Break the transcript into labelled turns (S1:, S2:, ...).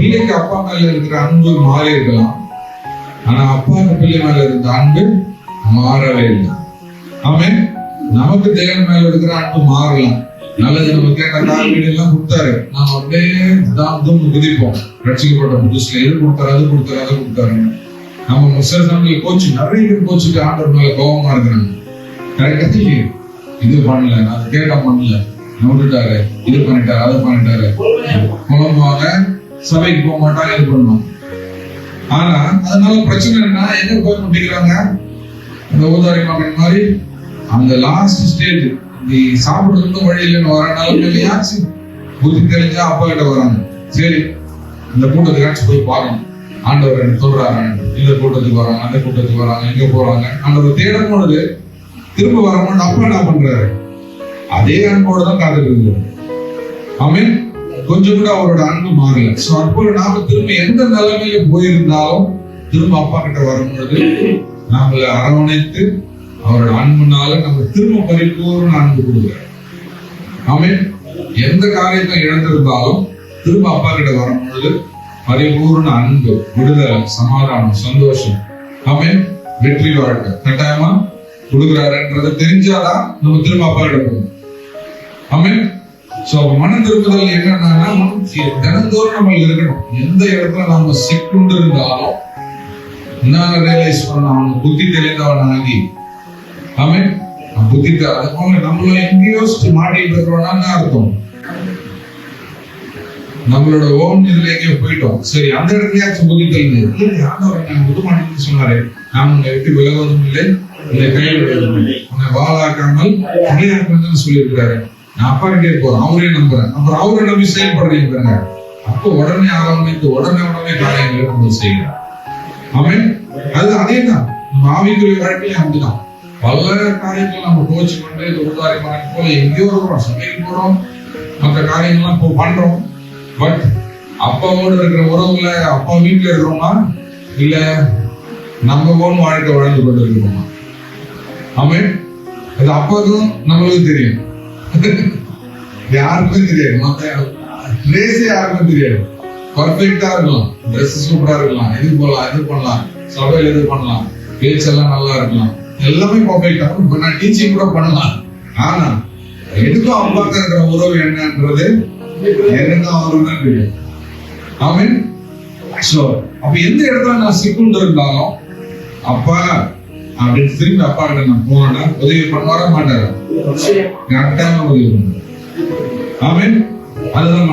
S1: பிள்ளைக்கு அப்பா மேல இருக்கிற அன்பு மாறி இருக்கலாம், ஆனா அப்பாவுக்கு பிள்ளை மேல இருந்த அன்பு மாறவே இல்லை. ஆமென். நமக்கு தேவன் மேல இருக்கிற அன்பு மாறலாம். நல்லது, நம்ம கேட்ட கார் வீடு எல்லாம் கொடுத்தாரு, நாம அப்படியே குதிப்போம். ரட்சிக்கப்பட்ட புதுசுல எது கொடுத்தாரு, அது கொடுத்தாரு, அதை கொடுத்தாரு. நம்ம சில சமயங்கள் கோச்சு, நிறைய பேர் கோச்சுட்டு ஆண்டவர் மேல கோபமா இருக்கிறாங்க. கரெக்டா இல்லையே, இது பண்ணல, அது கேட்டா பண்ணல, விட்டுட்டாரு, இது பண்ணிட்டாரு, அது பண்ணிட்டாரு, குழம்புவாங்க, சபைக்கு போக மாட்டாங்க, இது பண்ணுவாங்க. ஆனா அதனால பிரச்சனை என்ன, எங்க போய் முட்டிக்கிறாங்க? அந்த ஊதாரி மகன் மாதிரி அந்த லாஸ்ட் ஸ்டேஜ், நீ சாப்பிடுறதுக்கு வழி இல்லைன்னு வரனால யாச்சு புத்தி தெரிஞ்சா அப்பா கிட்ட வராங்க. சரி, இந்த கூட்டத்துக்காச்சும் போய் பாருங்க, ஆண்டவர் என்ன சொல்றாங்க. இந்த கூட்டத்துக்கு வராங்க, அந்த கூட்டத்துக்கு வராங்க, எங்க போறாங்க, ஆண்டவர் தேடும் பொழுது திரும்ப வரமாட்டோம். அப்பா என்ன பண்றாரு? அதே அன்போட தான் காத்துட்டு இருக்காரு. ஆமென். கொஞ்சம் கூட அவரோட அன்பு மாறல. சோ அப்போ நாம திரும்ப எந்த நிலைமையில போயிருந்தாலும் திரும்ப அப்பா கிட்ட வரும்பொழுது நம்மளை அரவணைத்து அவரோட அன்புனால நம்ம திரும்ப பரிபூர்ண அன்பு கொடுக்குறாரு. ஆமென். எந்த காரியத்தை இழந்திருந்தாலும் திரும்ப அப்பா கிட்ட வரும்பொழுது பரிபூர்ண அன்பு, விடுதலை, சமாதானம், சந்தோஷம், ஆமென், வெற்றி வாழ்க்கை கட்டாயமா கொடுக்குறாருன்றத தெரிஞ்சாதான் நம்ம திரும்ப அப்பா கிட்ட போவோம். ஆமென். சோ மனம் திரும்புதல் என்னன்னா, தினந்தோறும் நம்ம இருக்கணும். எந்த இடத்துல நம்ம சிக்குண்டு இருந்தாலும் என்ன ரியலைஸ் பண்ணணும், புத்தி தெளிந்தவனாகி. ஆமென். புத்தி நம்மள எங்கேயோ மாட்டிட்டு இருக்கிறோம்னா அர்த்தம் நம்மளோட ஓன் இதுல எங்கேயோ போயிட்டோம். சரி, அந்த இடத்துலயாச்சும் புத்தி தெளிந்து புது மாட்டேன்னு சொன்னாரு, நான் உங்களை விட்டு விலகுவதும் இல்லை, உங்களை கைவிடுவதும் இல்லை, உன்னை வாழாக்காமல் நிலையாக்கணும்னு சொல்லியிருக்கிறாரு. நான் அப்பா கிட்டே போறேன், அவரே நம்புறேன், அப்புறம் அவரை நம்பி செயல்படுறீங்க. அப்போ உடனே ஆரம்பித்து உடனே காரியங்களை நம்ம செய்யலாம். ஆமென். அது அதேதான் நம்ம ஆவிக்குரிய வாழ்க்கையில அப்படிதான். பல காரியங்கள் நம்ம கோச்சு கொண்டு உதாரி மகன் போல எங்கேயோ இருக்கிறோம், சமையல் போறோம், மற்ற காரியங்கள்லாம் பண்றோம். பட் அப்பாவோடு இருக்கிற உறவுல அப்பா வீட்டுல இருக்கிறோமா, இல்ல நம்ம போன வாழ்க்கை வாழ்ந்து கொண்டு இருக்கிறோமா? ஆமென். அது அப்பாவுக்கும் நம்மளுக்கும் தெரியும், யாருக்கும் தெரியாது. ட்ரெஸ்ஸே யாருக்கும் தெரியாது. பர்ஃபெக்டா இருக்கலாம், ட்ரெஸ் சூப்பரா இருக்கலாம், இது போலாம், இது பண்ணலாம், சபையில இது பண்ணலாம், பேச்செல்லாம் நல்லா இருக்கலாம், எல்லாமே பர்ஃபெக்டா இருக்கும். நான் டீச்சிங் கூட பண்ணலாம். ஆனா எதுக்கும் அப்பாவுக்கு இருக்கிற உறவு என்னன்றது எனக்கு அவருக்கு தான் தெரியும். ஆமென். சோ அப்ப எந்த இடத்துல நான் சிக்குண்டு இருந்தாலும் அப்பா அப்படின்னு திரும்பி அப்பா கிட்ட நான் போனேன்னா உதவி பண்ண வர மாட்டாரு, கரெக்டான உதவி பண்ணுவாரு. ஆமென். அதுதான்